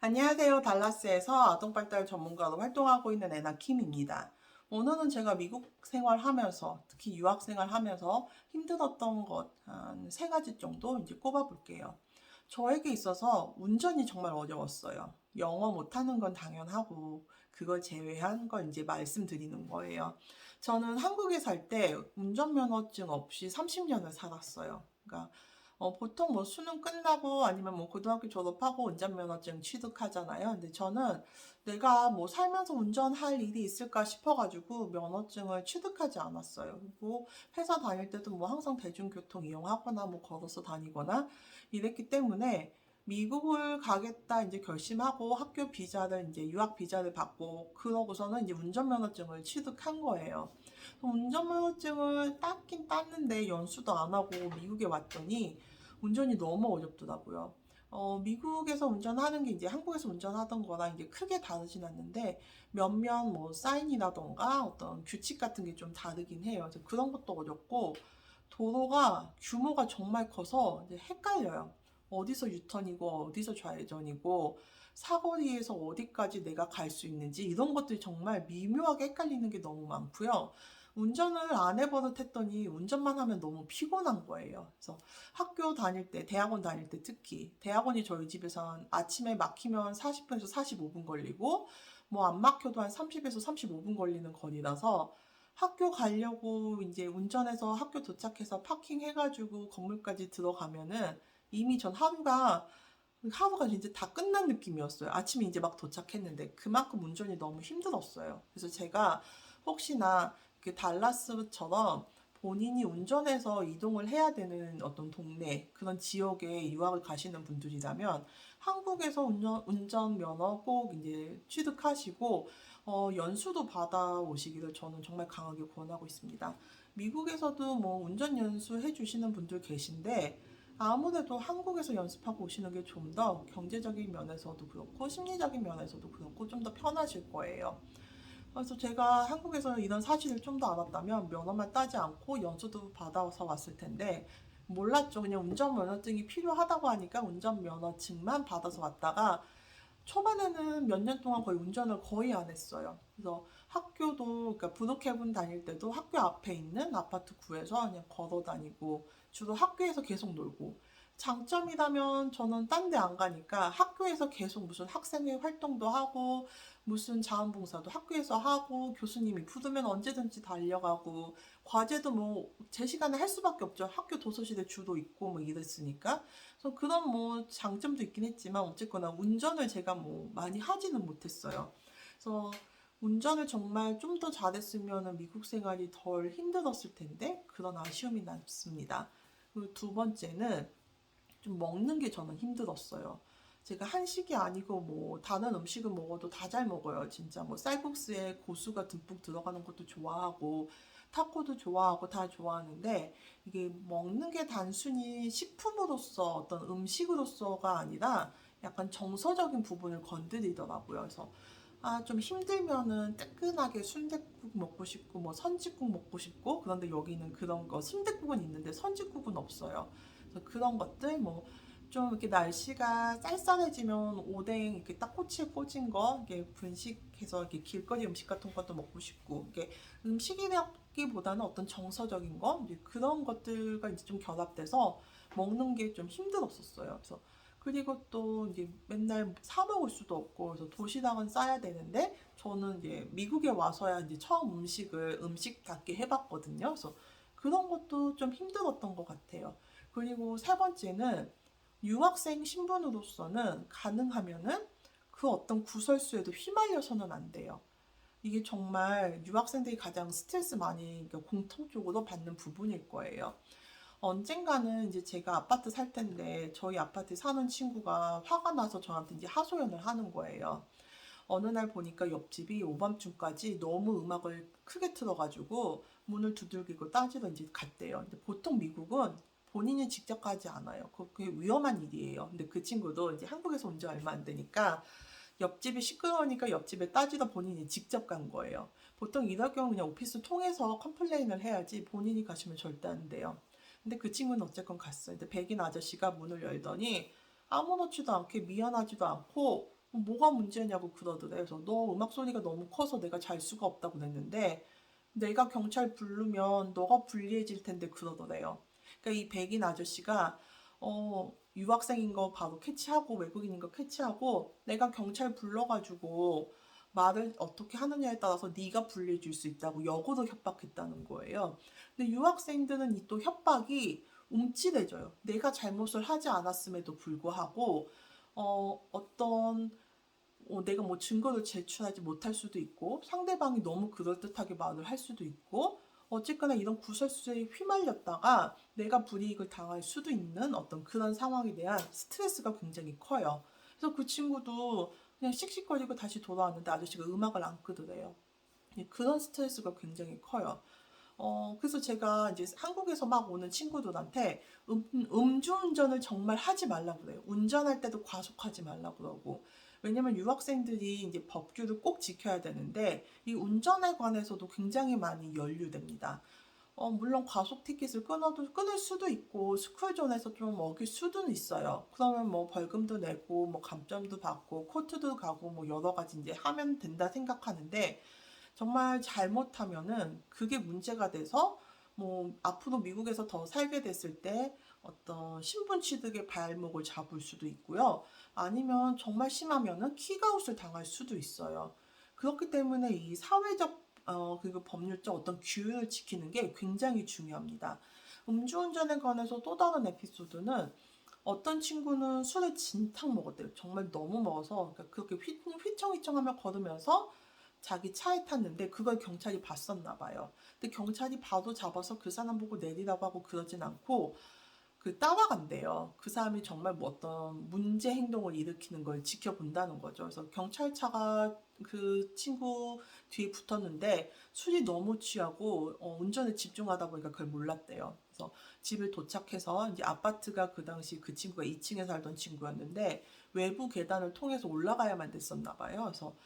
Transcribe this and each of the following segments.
안녕하세요. 달라스에서 아동발달 전문가로 활동하고 있는 애나 킴입니다. 오늘은 제가 미국 생활하면서, 특히 유학 생활하면서 힘들었던 것 한 세 가지 정도 이제 꼽아볼게요. 저에게 있어서 운전이 정말 어려웠어요. 영어 못하는 건 당연하고, 그걸 제외한 걸 이제 말씀드리는 거예요. 저는 한국에 살 때 운전면허증 없이 30년을 살았어요. 그러니까 보통 뭐 수능 끝나고 아니면 뭐 고등학교 졸업하고 운전면허증 취득하잖아요. 근데 저는 내가 뭐 살면서 운전할 일이 있을까 싶어가지고 면허증을 취득하지 않았어요. 그리고 회사 다닐 때도 뭐 항상 대중교통 이용하거나 뭐 걸어서 다니거나 이랬기 때문에 미국을 가겠다 이제 결심하고 학교 비자를 이제 유학 비자를 받고 그러고서는 이제 운전면허증을 취득한 거예요. 운전면허증을 땄긴 땄는데 연수도 안 하고 미국에 왔더니 운전이 너무 어렵더라고요. 미국에서 운전하는 게 이제 한국에서 운전하던 거랑 이제 크게 다르진 않는데 몇몇 뭐 사인이라던가 어떤 규칙 같은 게 좀 다르긴 해요. 그래서 그런 것도 어렵고 도로가 규모가 정말 커서 이제 헷갈려요. 어디서 유턴이고 어디서 좌회전이고 사거리에서 어디까지 내가 갈 수 있는지 이런 것들이 정말 미묘하게 헷갈리는 게 너무 많고요. 운전을 안 해버릇했더니 운전만 하면 너무 피곤한 거예요. 그래서 학교 다닐 때, 대학원 다닐 때 특히 대학원이 저희 집에서 한 아침에 막히면 40분에서 45분 걸리고 뭐 안 막혀도 한 30에서 35분 걸리는 거리라서 학교 가려고 이제 운전해서 학교 도착해서 파킹 해가지고 건물까지 들어가면은 이미 전 하루가 이제 다 끝난 느낌이었어요. 아침에 이제 막 도착했는데 그만큼 운전이 너무 힘들었어요. 그래서 제가 혹시나 그 달라스처럼 본인이 운전해서 이동을 해야 되는 어떤 동네, 그런 지역에 유학을 가시는 분들이라면 한국에서 운전 면허 꼭 이제 취득하시고 연수도 받아오시기를 저는 정말 강하게 권하고 있습니다. 미국에서도 뭐 운전 연수 해주시는 분들 계신데 아무래도 한국에서 연습하고 오시는 게 좀 더 경제적인 면에서도 그렇고 심리적인 면에서도 그렇고 좀 더 편하실 거예요. 그래서 제가 한국에서 이런 사실을 좀 더 알았다면 면허만 따지 않고 연수도 받아서 왔을 텐데 몰랐죠. 그냥 운전면허증이 필요하다고 하니까 운전면허증만 받아서 왔다가 초반에는 몇 년 동안 거의 운전을 거의 안 했어요. 그래서 학교도, 그러니까 브룩헤븐 다닐 때도 학교 앞에 있는 아파트 구에서 그냥 걸어 다니고 주로 학교에서 계속 놀고 장점이라면 저는 딴데 안 가니까 학교에서 계속 무슨 학생회 활동도 하고 무슨 자원봉사도 학교에서 하고 교수님이 부르면 언제든지 달려가고 과제도 뭐 제 시간에 할 수밖에 없죠. 학교 도서실에 주로 있고 뭐 이랬으니까. 그래서 그런 뭐 장점도 있긴 했지만 어쨌거나 운전을 제가 뭐 많이 하지는 못했어요. 그래서 운전을 정말 좀 더 잘했으면 미국 생활이 덜 힘들었을 텐데 그런 아쉬움이 남습니다. 그리고 두 번째는 좀 먹는 게 저는 힘들었어요. 제가 한식이 아니고 뭐 다른 음식을 먹어도 다 잘 먹어요. 진짜 뭐 쌀국수에 고수가 듬뿍 들어가는 것도 좋아하고 타코도 좋아하고 다 좋아하는데 이게 먹는 게 단순히 식품으로서 어떤 음식으로서가 아니라 약간 정서적인 부분을 건드리더라고요. 그래서 좀 힘들면은 뜨끈하게 순댓국 먹고 싶고 뭐 선짓국 먹고 싶고 그런데 여기는 그런 거 순댓국은 있는데 선짓국은 없어요. 그래서 그런 것들 뭐 좀 이렇게 날씨가 쌀쌀해지면 오뎅 이렇게 딱 꼬치에 꽂은 거 이렇게 분식해서 이렇게 길거리 음식 같은 것도 먹고 싶고 이게 음식이라기보다는 어떤 정서적인 거 이제 그런 것들과 이제 좀 결합돼서 먹는 게 좀 힘들었었어요. 그래서 그리고 또 이제 맨날 사 먹을 수도 없고 그래서 도시락은 싸야 되는데 저는 이제 미국에 와서야 이제 처음 음식을 음식답게 해봤거든요. 그래서 그런 것도 좀 힘들었던 것 같아요. 그리고 세 번째는 유학생 신분으로서는 가능하면은 그 어떤 구설수에도 휘말려서는 안 돼요. 이게 정말 유학생들이 가장 스트레스 많이 그러니까 공통적으로 받는 부분일 거예요. 언젠가는 이제 제가 아파트 살 텐데 저희 아파트에 사는 친구가 화가 나서 저한테 이제 하소연을 하는 거예요. 어느 날 보니까 옆집이 오밤중까지 너무 음악을 크게 틀어가지고 문을 두들기고 따지러 이제 갔대요. 근데 보통 미국은 본인이 직접 가지 않아요. 그게 위험한 일이에요. 근데 그 친구도 이제 한국에서 온 지 얼마 안 되니까 옆집이 시끄러우니까 옆집에 따지러 본인이 직접 간 거예요. 보통 이럴 경우 그냥 오피스 통해서 컴플레인을 해야지 본인이 가시면 절대 안 돼요. 근데 그 친구는 어쨌건 갔어요. 근데 백인 아저씨가 문을 열더니 아무렇지도 않게 미안하지도 않고 뭐가 문제냐고 그러더래요. 그래서 너 음악 소리가 너무 커서 내가 잘 수가 없다고 그랬는데 내가 경찰 부르면 너가 불리해질 텐데 그러더래요. 그러니까 이 백인 아저씨가 유학생인 거 바로 캐치하고 외국인인 거 캐치하고 내가 경찰 불러가지고 말을 어떻게 하느냐에 따라서 네가 불리해질 수 있다고 역으로 협박했다는 거예요. 근데 유학생들은 이 또 협박이 움찔해져요. 내가 잘못을 하지 않았음에도 불구하고 어떤 내가 뭐 증거를 제출하지 못할 수도 있고 상대방이 너무 그럴듯하게 말을 할 수도 있고 어쨌거나 이런 구설수에 휘말렸다가 내가 불이익을 당할 수도 있는 어떤 그런 상황에 대한 스트레스가 굉장히 커요. 그래서 그 친구도 그냥 씩씩거리고 다시 돌아왔는데 아저씨가 음악을 안 끄더래요. 그런 스트레스가 굉장히 커요. 그래서 제가 이제 한국에서 막 오는 친구들한테 음주운전을 정말 하지 말라고 그래요. 운전할 때도 과속하지 말라고 그러고. 왜냐면 유학생들이 이제 법규를 꼭 지켜야 되는데 이 운전에 관해서도 굉장히 많이 연루됩니다. 물론 과속 티켓을 끊을 수도 있고 스쿨존에서 좀 어길 수도 있어요. 그러면 뭐 벌금도 내고 뭐 감점도 받고 코트도 가고 뭐 여러 가지 이제 하면 된다 생각하는데 정말 잘못하면은 그게 문제가 돼서 뭐 앞으로 미국에서 더 살게 됐을 때 어떤 신분 취득의 발목을 잡을 수도 있고요. 아니면 정말 심하면은 킥아웃을 당할 수도 있어요. 그렇기 때문에 이 사회적 그리고 법률적 어떤 규율을 지키는 게 굉장히 중요합니다. 음주운전에 관해서 또 다른 에피소드는 어떤 친구는 술을 진탕 먹었대요. 정말 너무 먹어서 그러니까 그렇게 휘청휘청하며 걸으면서 자기 차에 탔는데 그걸 경찰이 봤었나 봐요. 근데 경찰이 바로 잡아서 그 사람 보고 내리라고 하고 그러진 않고 따라간대요. 그 사람이 정말 뭐 어떤 문제 행동을 일으키는 걸 지켜본다는 거죠. 그래서 경찰차가 그 친구 뒤에 붙었는데 술이 너무 취하고 운전에 집중하다 보니까 그걸 몰랐대요. 그래서 집에 도착해서 이제 아파트가 그 당시 그 친구가 2층에 살던 친구였는데 외부 계단을 통해서 올라가야만 됐었나 봐요. 그래서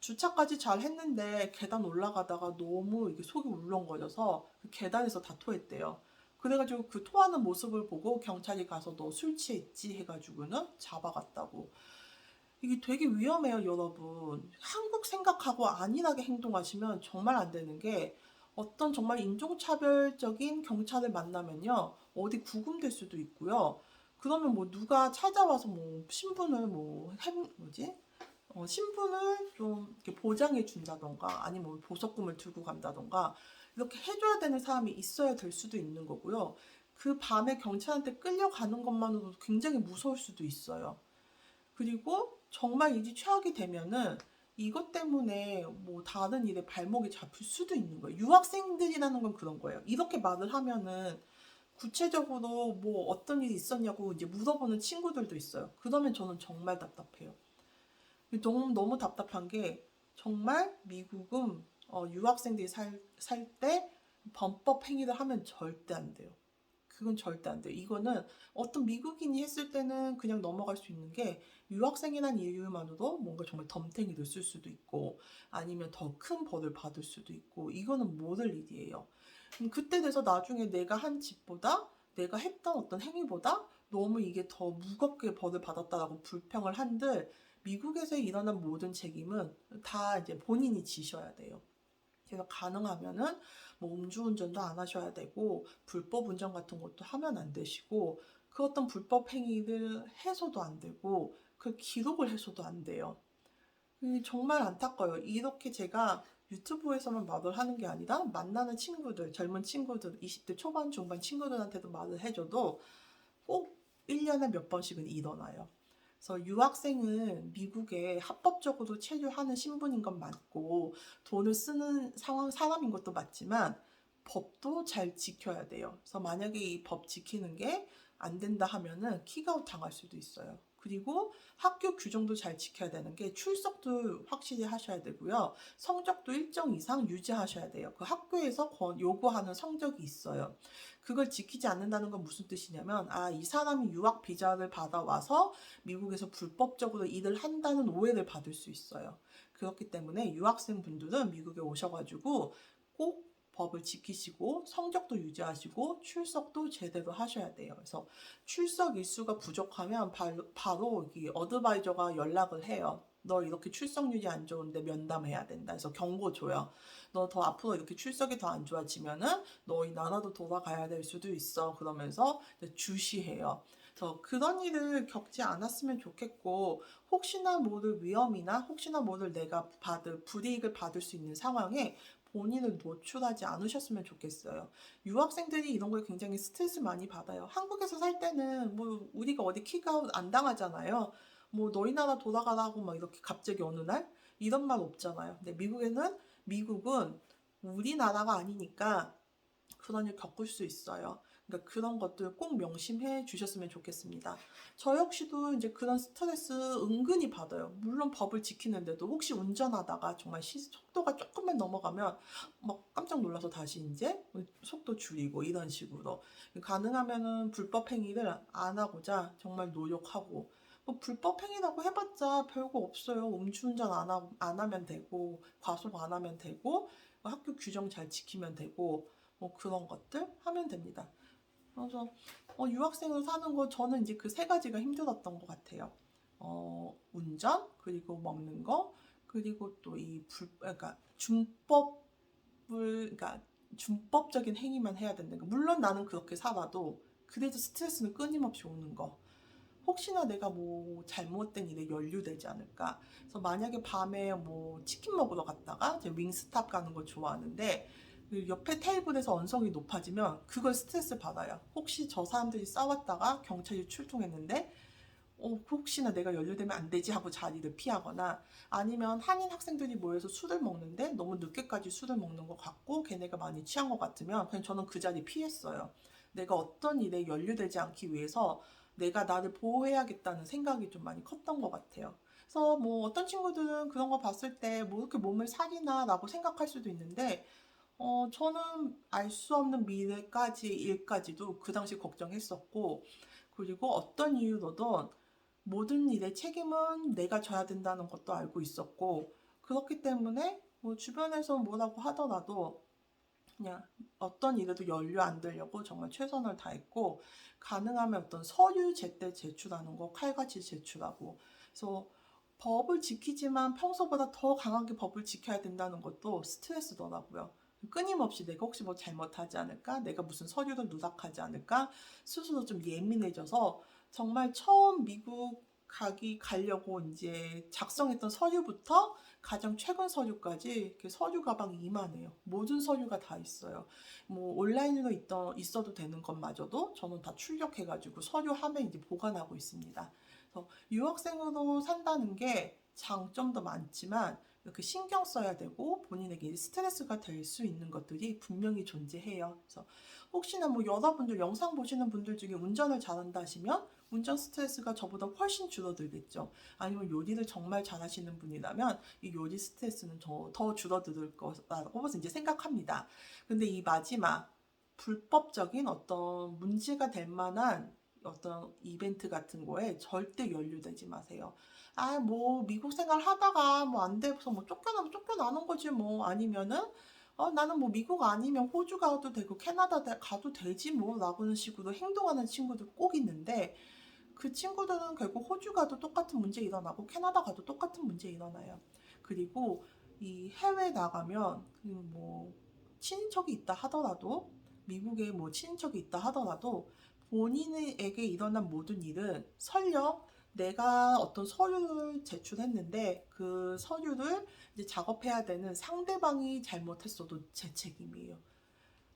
주차까지 잘 했는데 계단 올라가다가 너무 이게 속이 울렁거려서 그 계단에서 다 토했대요. 그래가지고 그 토하는 모습을 보고 경찰이 가서 너 술 취했지 해가지고는 잡아갔다고. 이게 되게 위험해요, 여러분. 한국 생각하고 안일하게 행동하시면 정말 안 되는 게 어떤 정말 인종차별적인 경찰을 만나면요, 어디 구금될 수도 있고요. 그러면 뭐 누가 찾아와서 뭐 신분을 신분을 좀 이렇게 보장해 준다던가 아니면 뭐 보석금을 들고 간다던가 이렇게 해줘야 되는 사람이 있어야 될 수도 있는 거고요. 그 밤에 경찰한테 끌려가는 것만으로도 굉장히 무서울 수도 있어요. 그리고 정말 이제 최악이 되면은 이것 때문에 뭐 다른 일에 발목이 잡힐 수도 있는 거예요. 유학생들이라는 건 그런 거예요. 이렇게 말을 하면은 구체적으로 뭐 어떤 일이 있었냐고 이제 물어보는 친구들도 있어요. 그러면 저는 정말 답답해요. 너무 너무 답답한 게 정말 미국은 유학생들이 살 때 범법 행위를 하면 절대 안 돼요. 그건 절대 안 돼요. 이거는 어떤 미국인이 했을 때는 그냥 넘어갈 수 있는 게 유학생이란 이유만으로 뭔가 정말 덤탱이를 쓸 수도 있고 아니면 더 큰 벌을 받을 수도 있고 이거는 모를 일이에요. 그때 돼서 나중에 내가 한 짓보다 내가 했던 어떤 행위보다 너무 이게 더 무겁게 벌을 받았다라고 불평을 한들 미국에서 일어난 모든 책임은 다 이제 본인이 지셔야 돼요. 그래서 가능하면은 뭐 음주운전도 안 하셔야 되고 불법 운전 같은 것도 하면 안 되시고 그 어떤 불법 행위를 해서도 안 되고 그 기록을 해서도 안 돼요. 정말 안타까워요. 이렇게 제가 유튜브에서만 말을 하는 게 아니라 만나는 친구들, 젊은 친구들, 20대 초반, 중반 친구들한테도 말을 해줘도 꼭 1년에 몇 번씩은 일어나요. 그래서 유학생은 미국에 합법적으로 체류하는 신분인 건 맞고 돈을 쓰는 사람인 것도 맞지만 법도 잘 지켜야 돼요. 그래서 만약에 이 법 지키는 게 안 된다 하면은 킥아웃 당할 수도 있어요. 그리고 학교 규정도 잘 지켜야 되는 게 출석도 확실히 하셔야 되고요. 성적도 일정 이상 유지하셔야 돼요. 그 학교에서 요구하는 성적이 있어요. 그걸 지키지 않는다는 건 무슨 뜻이냐면 이 사람이 유학 비자를 받아와서 미국에서 불법적으로 일을 한다는 오해를 받을 수 있어요. 그렇기 때문에 유학생 분들은 미국에 오셔가지고 꼭 법을 지키시고 성적도 유지하시고 출석도 제대로 하셔야 돼요. 그래서 출석 일수가 부족하면 바로 이 어드바이저가 연락을 해요. 너 이렇게 출석률이 안 좋은데 면담해야 된다. 그래서 경고 줘요. 너 더 앞으로 이렇게 출석이 더 안 좋아지면은 너희 나라도 돌아가야 될 수도 있어. 그러면서 주시해요. 그래서 그런 일을 겪지 않았으면 좋겠고, 혹시나 모를 위험이나 혹시나 모를 내가 불이익을 받을 수 있는 상황에 본인을 노출하지 않으셨으면 좋겠어요. 유학생들이 이런 걸 굉장히 스트레스 많이 받아요. 한국에서 살 때는 뭐 우리가 어디 킥아웃 안 당하잖아요. 뭐 너희 나라 돌아가라고 막 이렇게 갑자기 어느 날 이런 말 없잖아요. 근데 미국은 우리나라가 아니니까 그런 일 겪을 수 있어요. 그러니까 그런 것들 꼭 명심해 주셨으면 좋겠습니다. 저 역시도 이제 그런 스트레스 은근히 받아요. 물론 법을 지키는데도 혹시 운전하다가 정말 속도가 조금만 넘어가면 막 깜짝 놀라서 다시 이제 속도 줄이고 이런 식으로 가능하면은 불법 행위를 안 하고자 정말 노력하고, 뭐 불법 행위라고 해봤자 별거 없어요. 음주운전 안 하면 되고, 과속 안 하면 되고, 학교 규정 잘 지키면 되고, 뭐 그런 것들 하면 됩니다. 그래서 유학생으로 사는 거 저는 이제 그 세 가지가 힘들었던 것 같아요. 운전, 그리고 먹는 거, 그리고 또 그러니까 그러니까 준법적인 행위만 해야 된다는 거. 물론 나는 그렇게 살아도 그래도 스트레스는 끊임없이 오는 거. 혹시나 내가 뭐 잘못된 일에 연루되지 않을까. 그래서 만약에 밤에 뭐 치킨 먹으러 갔다가 제가 윙스탑 가는 거 좋아하는데 그 옆에 테이블에서 언성이 높아지면 그걸 스트레스 받아요. 혹시 저 사람들이 싸웠다가 경찰이 출동했는데 혹시나 내가 연루되면 안 되지 하고 자리를 피하거나, 아니면 한인 학생들이 모여서 술을 먹는데 너무 늦게까지 술을 먹는 것 같고 걔네가 많이 취한 것 같으면 그냥 저는 그 자리 피했어요. 내가 어떤 일에 연루되지 않기 위해서 내가 나를 보호해야겠다는 생각이 좀 많이 컸던 것 같아요. 그래서 뭐 어떤 친구들은 그런 거 봤을 때 뭐 이렇게 몸을 사리나 라고 생각할 수도 있는데, 저는 알 수 없는 일까지도 그 당시 걱정했었고, 그리고 어떤 이유로든 모든 일의 책임은 내가 져야 된다는 것도 알고 있었고, 그렇기 때문에 뭐 주변에서 뭐라고 하더라도 그냥 어떤 일에도 연루 안 되려고 정말 최선을 다했고, 가능하면 어떤 서류 제때 제출하는 거 칼같이 제출하고, 그래서 법을 지키지만 평소보다 더 강하게 법을 지켜야 된다는 것도 스트레스더라고요. 끊임없이 내가 혹시 뭐 잘못하지 않을까? 내가 무슨 서류를 누락하지 않을까? 스스로 좀 예민해져서 정말 처음 미국 가려고 이제 작성했던 서류부터 가장 최근 서류까지 이렇게 서류 가방이 이만해요. 모든 서류가 다 있어요. 뭐 온라인으로 있어도 되는 것마저도 저는 다 출력해가지고 서류함에 이제 보관하고 있습니다. 그래서 유학생으로 산다는 게 장점도 많지만 이렇게 신경 써야 되고 본인에게 스트레스가 될 수 있는 것들이 분명히 존재해요. 그래서 혹시나 뭐 여러분들 영상 보시는 분들 중에 운전을 잘한다 하시면 운전 스트레스가 저보다 훨씬 줄어들겠죠. 아니면 요리를 정말 잘하시는 분이라면 이 요리 스트레스는 더 줄어들 거라고 이제 생각합니다. 근데 이 마지막 불법적인 어떤 문제가 될 만한 어떤 이벤트 같은 거에 절대 연루되지 마세요. 뭐 미국 생활 하다가 뭐 안 돼서 뭐 쫓겨나면 쫓겨나는 거지 뭐, 아니면은 나는 뭐 미국 아니면 호주 가도 되고 캐나다 가도 되지 뭐 라고는 식으로 행동하는 친구들 꼭 있는데, 그 친구들은 결국 호주 가도 똑같은 문제 일어나고 캐나다 가도 똑같은 문제 일어나요. 그리고 이 해외 나가면 뭐 친인척이 있다 하더라도, 미국에 뭐 친인척이 있다 하더라도 본인에게 일어난 모든 일은 설령 내가 어떤 서류를 제출했는데 그 서류를 이제 작업해야 되는 상대방이 잘못했어도 제 책임이에요.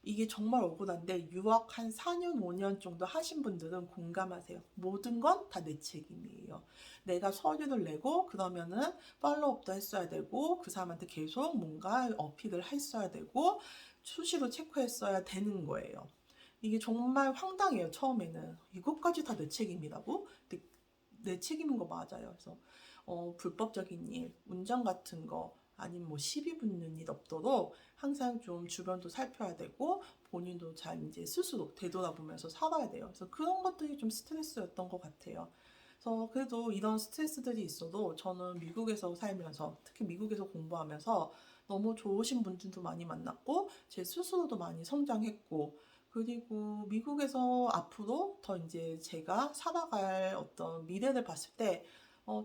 이게 정말 억울한데 유학 한 4년, 5년 정도 하신 분들은 공감하세요. 모든 건 다 내 책임이에요. 내가 서류를 내고 그러면은 팔로우업도 했어야 되고 그 사람한테 계속 뭔가 어필을 했어야 되고 수시로 체크했어야 되는 거예요. 이게 정말 황당해요. 처음에는 이것까지 다 내 책임이라고? 근데 내 책임인 거 맞아요. 그래서 불법적인 일, 운전 같은 거 아니면 뭐 시비 붙는 일 없도록 항상 좀 주변도 살펴야 되고 본인도 잘 이제 스스로 되돌아보면서 살아야 돼요. 그래서 그런 것들이 좀 스트레스였던 것 같아요. 그래서 그래도 이런 스트레스들이 있어도 저는 미국에서 살면서, 특히 미국에서 공부하면서 너무 좋으신 분들도 많이 만났고, 제 스스로도 많이 성장했고, 그리고 미국에서 앞으로 더 이제 제가 살아갈 어떤 미래를 봤을 때,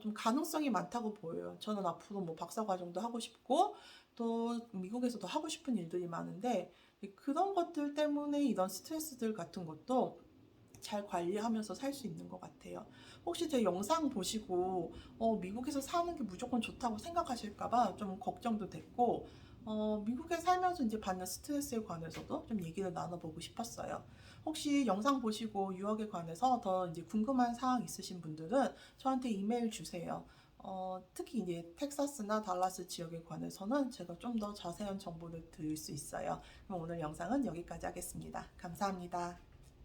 좀 가능성이 많다고 보여요. 저는 앞으로 뭐 박사과정도 하고 싶고, 또 미국에서도 하고 싶은 일들이 많은데, 그런 것들 때문에 이런 스트레스들 같은 것도 잘 관리하면서 살 수 있는 것 같아요. 혹시 제 영상 보시고 미국에서 사는 게 무조건 좋다고 생각하실까봐 좀 걱정도 됐고, 미국에 살면서 이제 받는 스트레스에 관해서도 좀 얘기를 나눠보고 싶었어요. 혹시 영상 보시고 유학에 관해서 더 이제 궁금한 사항 있으신 분들은 저한테 이메일 주세요. 특히 이제 텍사스나 달라스 지역에 관해서는 제가 좀 더 자세한 정보를 드릴 수 있어요. 그럼 오늘 영상은 여기까지 하겠습니다. 감사합니다.